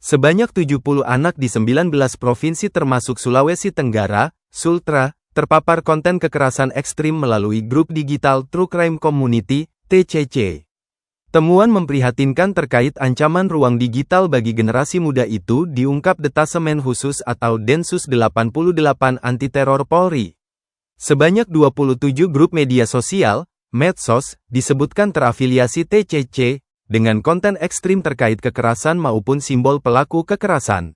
Sebanyak 70 anak di 19 provinsi termasuk Sulawesi Tenggara, Sultra, terpapar konten kekerasan ekstrim melalui grup digital True Crime Community, TCC. Temuan memprihatinkan terkait ancaman ruang digital bagi generasi muda itu diungkap Detasemen Khusus atau Densus 88 Anti Teror Polri. Sebanyak 27 grup media sosial, medsos, disebutkan terafiliasi TCC, dengan konten ekstrim terkait kekerasan maupun simbol pelaku kekerasan.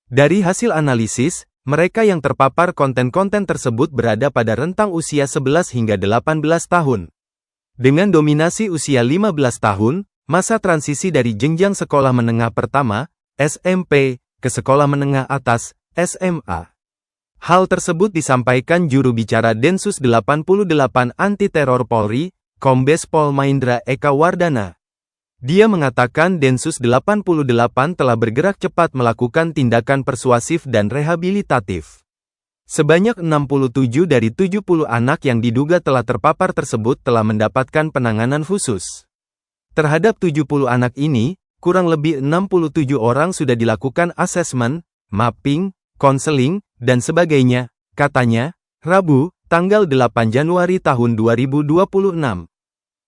Dari hasil analisis, mereka yang terpapar konten-konten tersebut berada pada rentang usia 11 hingga 18 tahun. Dengan dominasi usia 15 tahun, masa transisi dari jenjang sekolah menengah pertama, SMP, ke sekolah menengah atas, SMA. Hal tersebut disampaikan juru bicara Densus 88 Anti Teror Polri, Kombes Pol Maindra Eka Wardana. Dia mengatakan Densus 88 telah bergerak cepat melakukan tindakan persuasif dan rehabilitatif. Sebanyak 67 dari 70 anak yang diduga telah terpapar tersebut telah mendapatkan penanganan khusus. Terhadap 70 anak ini, kurang lebih 67 orang sudah dilakukan asesmen, mapping, konseling, dan sebagainya, katanya, Rabu, tanggal 8 Januari tahun 2026.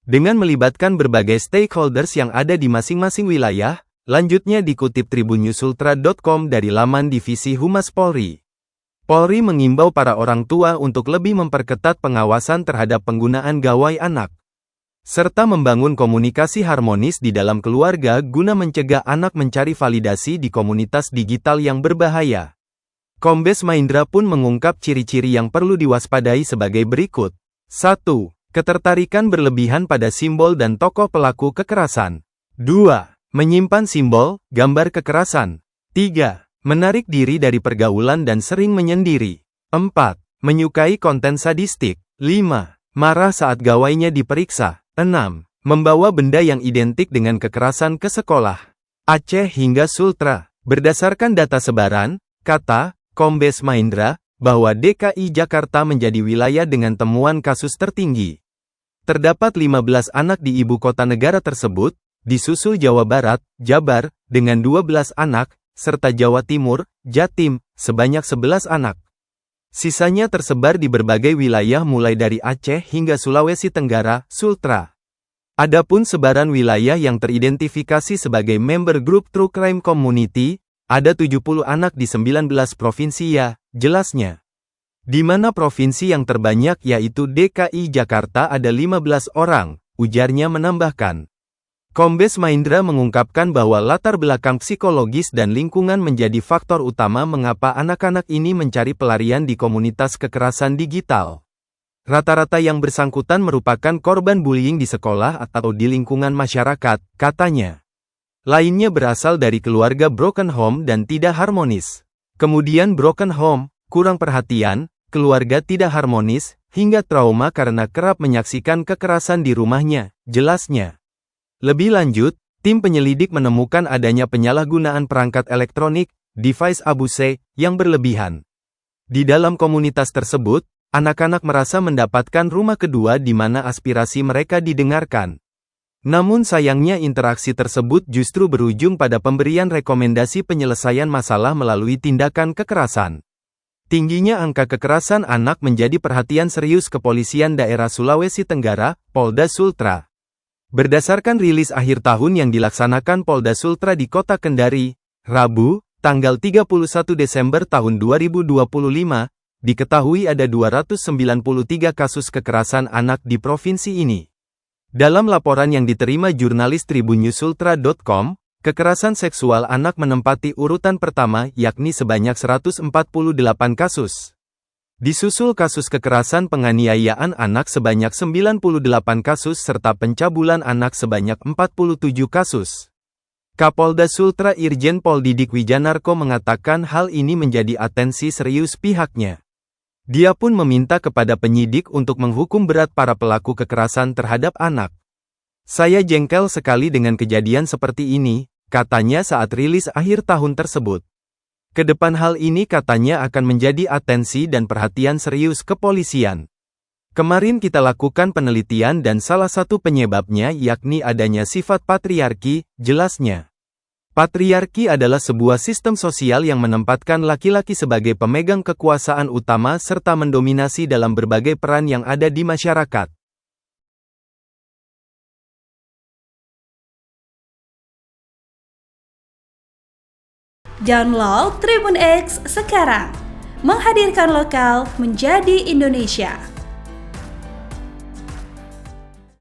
Dengan melibatkan berbagai stakeholders yang ada di masing-masing wilayah, lanjutnya dikutip tribunnews-ultra.com dari laman Divisi Humas Polri. Polri mengimbau para orang tua untuk lebih memperketat pengawasan terhadap penggunaan gawai anak, serta membangun komunikasi harmonis di dalam keluarga guna mencegah anak mencari validasi di komunitas digital yang berbahaya. Kombes Maindra pun mengungkap ciri-ciri yang perlu diwaspadai sebagai berikut. 1. Ketertarikan berlebihan pada simbol dan tokoh pelaku kekerasan. 2. Menyimpan simbol, gambar kekerasan. 3. Menarik diri dari pergaulan dan sering menyendiri. 4. Menyukai konten sadistik. 5. Marah saat gawainya diperiksa. 6. Membawa benda yang identik dengan kekerasan ke sekolah. Aceh hingga Sultra. Berdasarkan data sebaran, kata Kombes Maindra, bahwa DKI Jakarta menjadi wilayah dengan temuan kasus tertinggi. Terdapat 15 anak di ibu kota negara tersebut, disusul Jawa Barat, Jabar, dengan 12 anak, serta Jawa Timur, Jatim, sebanyak 11 anak. Sisanya tersebar di berbagai wilayah mulai dari Aceh hingga Sulawesi Tenggara, Sultra. Adapun sebaran wilayah yang teridentifikasi sebagai member grup True Crime Community, ada 70 anak di 19 provinsi ya, jelasnya. Di mana provinsi yang terbanyak yaitu DKI Jakarta ada 15 orang, ujarnya menambahkan. Kombes Maindra mengungkapkan bahwa latar belakang psikologis dan lingkungan menjadi faktor utama mengapa anak-anak ini mencari pelarian di komunitas kekerasan digital. Rata-rata yang bersangkutan merupakan korban bullying di sekolah atau di lingkungan masyarakat, katanya. Lainnya berasal dari keluarga broken home dan tidak harmonis. Kemudian broken home, kurang perhatian, keluarga tidak harmonis, hingga trauma karena kerap menyaksikan kekerasan di rumahnya, jelasnya. Lebih lanjut, tim penyelidik menemukan adanya penyalahgunaan perangkat elektronik, device abuse, yang berlebihan. Di dalam komunitas tersebut, anak-anak merasa mendapatkan rumah kedua di mana aspirasi mereka didengarkan. Namun sayangnya interaksi tersebut justru berujung pada pemberian rekomendasi penyelesaian masalah melalui tindakan kekerasan. Tingginya angka kekerasan anak menjadi perhatian serius Kepolisian Daerah Sulawesi Tenggara, Polda Sultra. Berdasarkan rilis akhir tahun yang dilaksanakan Polda Sultra di Kota Kendari, Rabu, tanggal 31 Desember tahun 2025, diketahui ada 293 kasus kekerasan anak di provinsi ini. Dalam laporan yang diterima jurnalis tribunnews-ultra.com, kekerasan seksual anak menempati urutan pertama yakni sebanyak 148 kasus. Disusul kasus kekerasan penganiayaan anak sebanyak 98 kasus serta pencabulan anak sebanyak 47 kasus. Kapolda Sultra Irjen Pol Didik Wijanarko mengatakan hal ini menjadi atensi serius pihaknya. Dia pun meminta kepada penyidik untuk menghukum berat para pelaku kekerasan terhadap anak. Saya jengkel sekali dengan kejadian seperti ini, katanya saat rilis akhir tahun tersebut. Kedepan hal ini katanya akan menjadi atensi dan perhatian serius kepolisian. Kemarin kita lakukan penelitian dan salah satu penyebabnya yakni adanya sifat patriarki, jelasnya. Patriarki adalah sebuah sistem sosial yang menempatkan laki-laki sebagai pemegang kekuasaan utama serta mendominasi dalam berbagai peran yang ada di masyarakat. Download Tribun X sekarang, menghadirkan lokal menjadi Indonesia.